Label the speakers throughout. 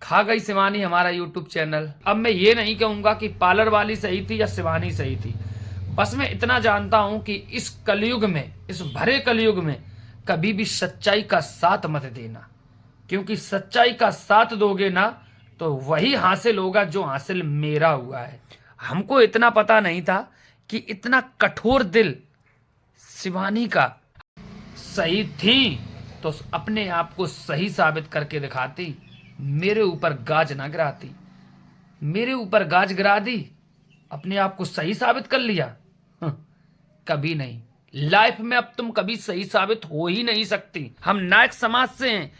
Speaker 1: खा गई शिवानी हमारा यूट्यूब चैनल। अब मैं ये नहीं कहूंगा कि पार्लर वाली सही थी या शिवानी सही थी, बस मैं इतना जानता हूं कि इस कलयुग में, इस भरे कलयुग में कभी भी सच्चाई का साथ मत देना, क्योंकि सच्चाई का साथ दोगे ना तो वही हासिल होगा जो हासिल मेरा हुआ है। हमको इतना पता नहीं था कि इतना कठोर दिल शिवानी का। सही थी तो अपने आप को सही साबित करके दिखाती, मेरे ऊपर गाज ना गिराती। मेरे ऊपर गाज गिरा दी, अपने आप को सही साबित कर लिया। कभी नहीं लाइफ में, अब तुम कभी सही साबित हो ही नहीं सकती। हम नायक समाज से हैं,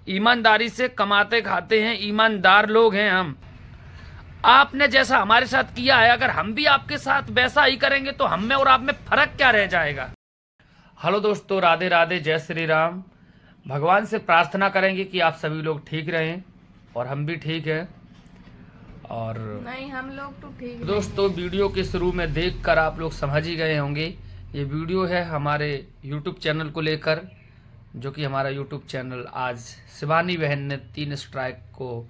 Speaker 1: ईमानदारी से कमाते खाते हैं, ईमानदार लोग हैं हम। आपने जैसा हमारे साथ किया है, अगर हम भी आपके साथ वैसा ही करेंगे तो हम में और आप में फर्क क्या रह जाएगा। हेलो दोस्तों, राधे राधे, जय श्री राम। भगवान से प्रार्थना करेंगे कि आप सभी लोग ठीक रहें और हम भी ठीक हैं। और
Speaker 2: नहीं, हम लोग तो ठीक हैं।
Speaker 1: दोस्तों, वीडियो के शुरू में देखकर आप लोग समझ ही गए होंगे, ये वीडियो है हमारे YouTube चैनल को लेकर, जो कि हमारा YouTube चैनल आज शिवानी बहन ने 3 स्ट्राइक को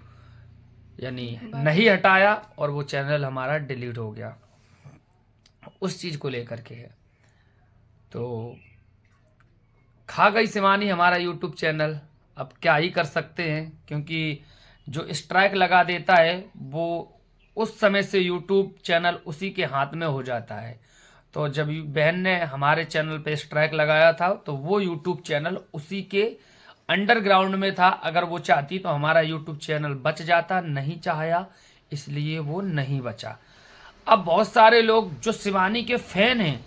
Speaker 1: यानी नहीं हटाया और वो चैनल हमारा डिलीट हो गया, उस चीज़ को लेकर के है। तो खा गई शिवानी हमारा यूट्यूब चैनल, अब क्या ही कर सकते हैं, क्योंकि जो स्ट्राइक लगा देता है वो उस समय से यूट्यूब चैनल उसी के हाथ में हो जाता है। तो जब बहन ने हमारे चैनल पे स्ट्राइक लगाया था तो वो यूट्यूब चैनल उसी के अंडरग्राउंड में था। अगर वो चाहती तो हमारा यूट्यूब चैनल बच जाता, नहीं चाहा इसलिए वो नहीं बचा। अब बहुत सारे लोग जो शिवानी के फैन हैं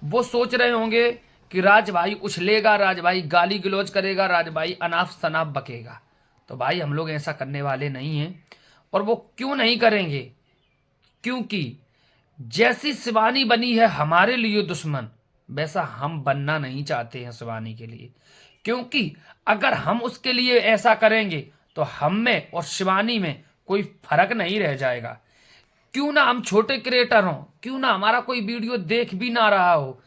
Speaker 1: वो सोच रहे होंगे कि राज भाई उछलेगा, राज भाई गाली गलौज करेगा, राज भाई अनाप शनाप बकेगा। तो भाई हम लोग ऐसा करने वाले नहीं हैं, और वो क्यों नहीं करेंगे, क्योंकि जैसी शिवानी बनी है हमारे लिए दुश्मन, वैसा हम बनना नहीं चाहते हैं शिवानी के लिए। क्योंकि अगर हम उसके लिए ऐसा करेंगे तो हम में और शिवानी में कोई फर्क नहीं रह जाएगा। क्यों ना हम छोटे क्रिएटर हों, क्यों ना हमारा कोई वीडियो देख भी ना रहा हो,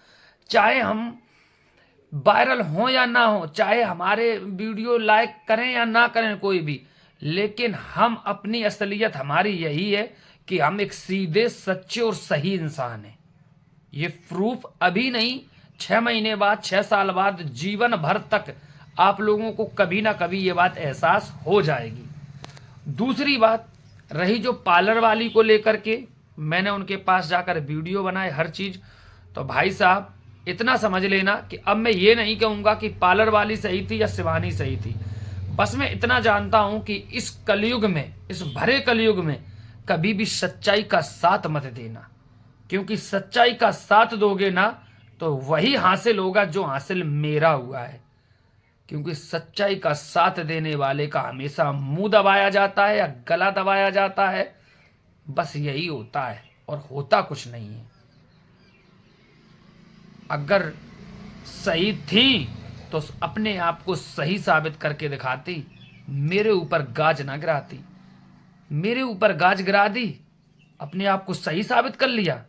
Speaker 1: चाहे हम वायरल हो या ना हो, चाहे हमारे वीडियो लाइक करें या ना करें कोई भी, लेकिन हम अपनी असलियत हमारी यही है कि हम एक सीधे, सच्चे और सही इंसान हैं। ये प्रूफ अभी नहीं, 6 महीने बाद, 6 साल बाद, जीवन भर तक आप लोगों को कभी ना कभी ये बात एहसास हो जाएगी। दूसरी बात रही जो पार्लर वाली को लेकर के, मैंने उनके पास जाकर वीडियो बनाए हर चीज़। तो भाई साहब इतना समझ लेना कि अब मैं ये नहीं कहूँगा कि पार्लर वाली सही थी या शिवानी सही थी, बस मैं इतना जानता हूँ कि इस कलयुग में, इस भरे कलयुग में कभी भी सच्चाई का साथ मत देना, क्योंकि सच्चाई का साथ दोगे ना तो वही हासिल होगा जो हासिल मेरा हुआ है। क्योंकि सच्चाई का साथ देने वाले का हमेशा मुंह दबाया जाता है या गला दबाया जाता है, बस यही होता है और होता कुछ नहीं है। अगर सही थी तो अपने आप को सही साबित करके दिखाती, मेरे ऊपर गाज ना गिराती। मेरे ऊपर गाज गिरा दी, अपने आप को सही साबित कर लिया।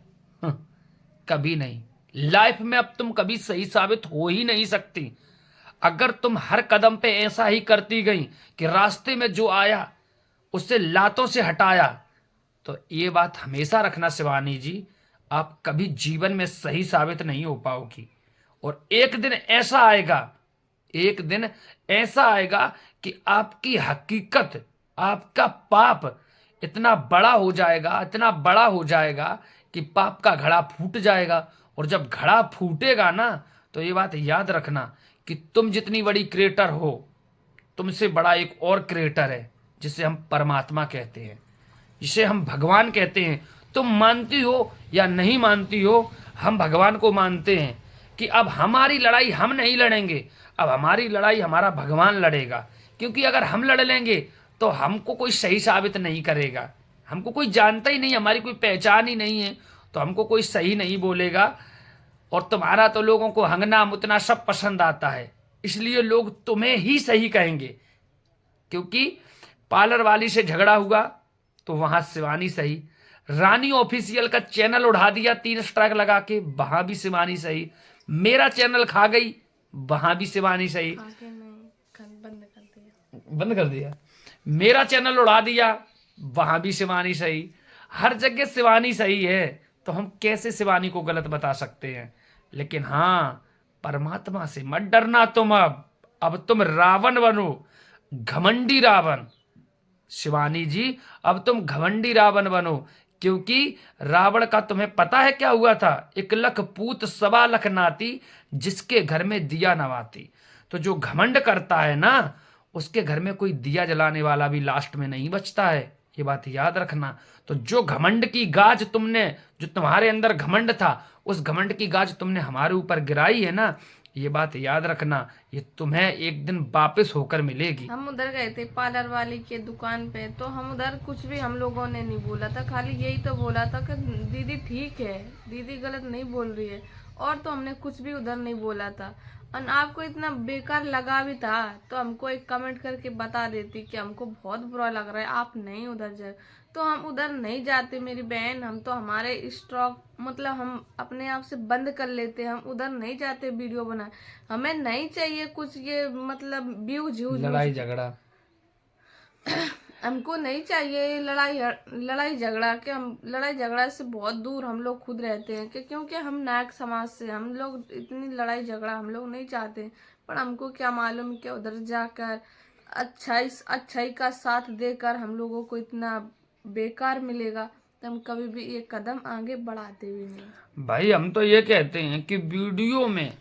Speaker 1: कभी नहीं लाइफ में, अब तुम कभी सही साबित हो ही नहीं सकती। अगर तुम हर कदम पे ऐसा ही करती गई कि रास्ते में जो आया उससे लातों से हटाया, तो ये बात हमेशा रखना शिवानी जी, आप कभी जीवन में सही साबित नहीं हो पाओगी। और एक दिन ऐसा आएगा, एक दिन ऐसा आएगा कि आपकी हकीकत, आपका पाप इतना बड़ा हो जाएगा, इतना बड़ा हो जाएगा कि पाप का घड़ा फूट जाएगा। और जब घड़ा फूटेगा ना तो ये बात याद रखना कि तुम जितनी बड़ी क्रिएटर हो, तुमसे बड़ा एक और क्रिएटर है जिसे हम परमात्मा कहते हैं, जिसे हम भगवान कहते हैं। तुम मानती हो या नहीं मानती हो, हम भगवान को मानते हैं कि अब हमारी लड़ाई हम नहीं लड़ेंगे, अब हमारी लड़ाई हमारा भगवान लड़ेगा। क्योंकि अगर हम लड़ लेंगे तो हमको कोई सही साबित नहीं करेगा, हमको कोई जानता ही नहीं, हमारी कोई पहचान ही नहीं है, तो हमको कोई सही नहीं बोलेगा। और तुम्हारा तो लोगों को हंगना मुतना सब पसंद आता है, इसलिए लोग तुम्हें ही सही कहेंगे। क्योंकि पार्लर वाली से झगड़ा हुआ तो वहां शिवानी सही, रानी ऑफिशियल का चैनल उड़ा दिया 3 स्ट्राइक लगा के, वहां भी शिवानी सही, मेरा चैनल खा गई, वहां भी शिवानी सही।
Speaker 2: बंद कर दिया।
Speaker 1: बंद कर दिया। मेरा चैनल उड़ा दिया, वहां भी शिवानी सही, हर जगह शिवानी सही है, तो हम कैसे शिवानी को गलत बता सकते हैं। लेकिन हाँ, परमात्मा से मत डरना तुम, अब तुम रावण बनो, घमंडी रावण। शिवानी जी, अब तुम घमंडी रावण बनो, क्योंकि रावण का तुम्हें पता है क्या हुआ था? 1 लाख पूत 1.25 लाख नाती, जिसके घर में दिया नवाती। तो जो घमंड करता है ना, उसके घर में कोई दिया जलाने वाला भी लास्ट में नहीं बचता है, ये बात याद रखना। तो जो घमंड की गाज तुमने, जो तुम्हारे अंदर घमंड था, उस घमंड की गाज तुमने हमारे ऊपर गिराई है ना, ये बात याद रखना, ये तुम्हें एक दिन वापस होकर मिलेगी।
Speaker 2: हम उधर गए थे पार्लर वाली के दुकान पे, तो हम उधर कुछ भी हम लोगों ने नहीं बोला था, खाली यही तो बोला था कि दीदी ठीक है, दीदी गलत नहीं बोल रही है, और तो हमने कुछ भी उधर नहीं बोला था। और आपको इतना बेकार लगा भी था तो हमको एक कमेंट करके बता देती कि हमको बहुत बुरा लग रहा है, आप नहीं उधर जाए, तो हम उधर नहीं जाते मेरी बहन। हम तो हमारे स्टॉक मतलब हम अपने आप से बंद कर लेते, हम उधर नहीं जाते वीडियो बनाए, हमें नहीं चाहिए कुछ ये मतलब व्यूज
Speaker 1: लड़ाई झगड़ा
Speaker 2: हमको नहीं चाहिए ये लड़ाई झगड़ा, कि हम लड़ाई झगड़ा से बहुत दूर हम लोग खुद रहते हैं, कि क्योंकि हम नायक समाज से, हम लोग इतनी लड़ाई झगड़ा हम लोग नहीं चाहते। पर हमको क्या मालूम कि उधर जाकर अच्छाई का साथ देकर हम लोगों को इतना बेकार मिलेगा, तो हम कभी भी एक कदम आगे बढ़ाते भी नहीं।
Speaker 1: भाई, हम तो ये कहते हैं कि वीडियो में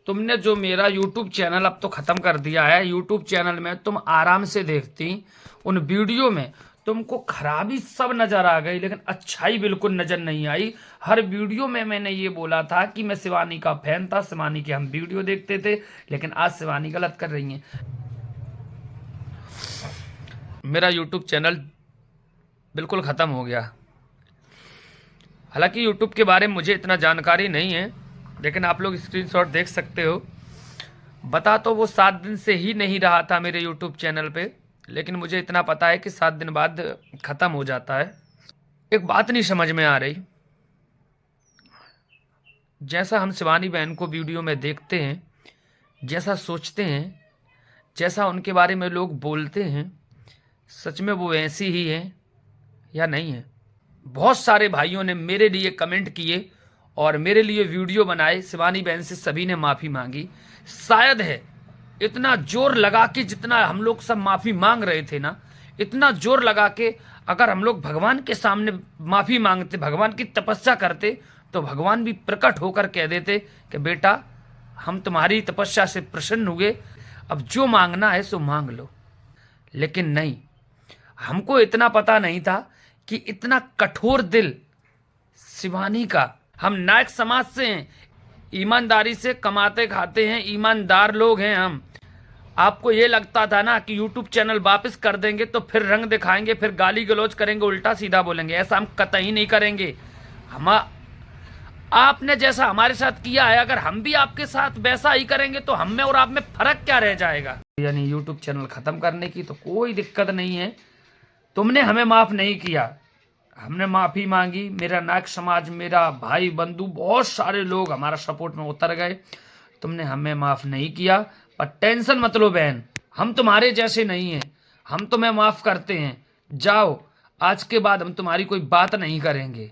Speaker 1: तुमने जो मेरा YouTube चैनल अब तो ख़त्म कर दिया है, YouTube चैनल में तुम आराम से देखती, उन वीडियो में तुमको खराबी सब नज़र आ गई, लेकिन अच्छाई बिल्कुल नज़र नहीं आई। हर वीडियो में मैंने ये बोला था कि मैं शिवानी का फैन था, शिवानी के हम वीडियो देखते थे, लेकिन आज शिवानी गलत कर रही हैं। मेरा YouTube चैनल बिल्कुल ख़त्म हो गया। हालांकि YouTube के बारे में मुझे इतना जानकारी नहीं है, लेकिन आप लोग स्क्रीनशॉट देख सकते हो। बता तो वो 7 दिन से ही नहीं रहा था मेरे YouTube चैनल पे, लेकिन मुझे इतना पता है कि 7 दिन बाद ख़त्म हो जाता है। एक बात नहीं समझ में आ रही, जैसा हम शिवानी बहन को वीडियो में देखते हैं, जैसा सोचते हैं, जैसा उनके बारे में लोग बोलते हैं, सच में वो ऐसी ही है या नहीं है? बहुत सारे भाइयों ने मेरे लिए कमेंट किए और मेरे लिए वीडियो बनाए, शिवानी बहन से सभी ने माफ़ी मांगी। शायद है इतना जोर लगा के, जितना हम लोग सब माफ़ी मांग रहे थे ना, इतना जोर लगा के अगर हम लोग भगवान के सामने माफ़ी मांगते, भगवान की तपस्या करते, तो भगवान भी प्रकट होकर कह देते कि बेटा, हम तुम्हारी तपस्या से प्रसन्न हुए, अब जो मांगना है सो मांग लो। लेकिन नहीं, हमको इतना पता नहीं था कि इतना कठोर दिल शिवानी का। हम नायक समाज से हैं, ईमानदारी से कमाते खाते हैं, ईमानदार लोग हैं हम। आपको ये लगता था ना कि YouTube चैनल वापस कर देंगे तो फिर रंग दिखाएंगे, फिर गाली गलौज करेंगे, उल्टा सीधा बोलेंगे, ऐसा हम कतई नहीं करेंगे। हम आपने जैसा हमारे साथ किया है, अगर हम भी आपके साथ वैसा ही करेंगे तो हम में और आप में फर्क क्या रह जाएगा? यानी YouTube चैनल खत्म करने की तो कोई दिक्कत नहीं है। तुमने हमें माफ नहीं किया, हमने माफी मांगी। मेरा नायक समाज, मेरा भाई बंधु, बहुत सारे लोग हमारा सपोर्ट में उतर गए। तुमने हमें माफ नहीं किया, पर टेंशन मत लो बहन, हम तुम्हारे जैसे नहीं हैं, हम तुम्हें माफ करते हैं। जाओ, आज के बाद हम तुम्हारी कोई बात नहीं करेंगे।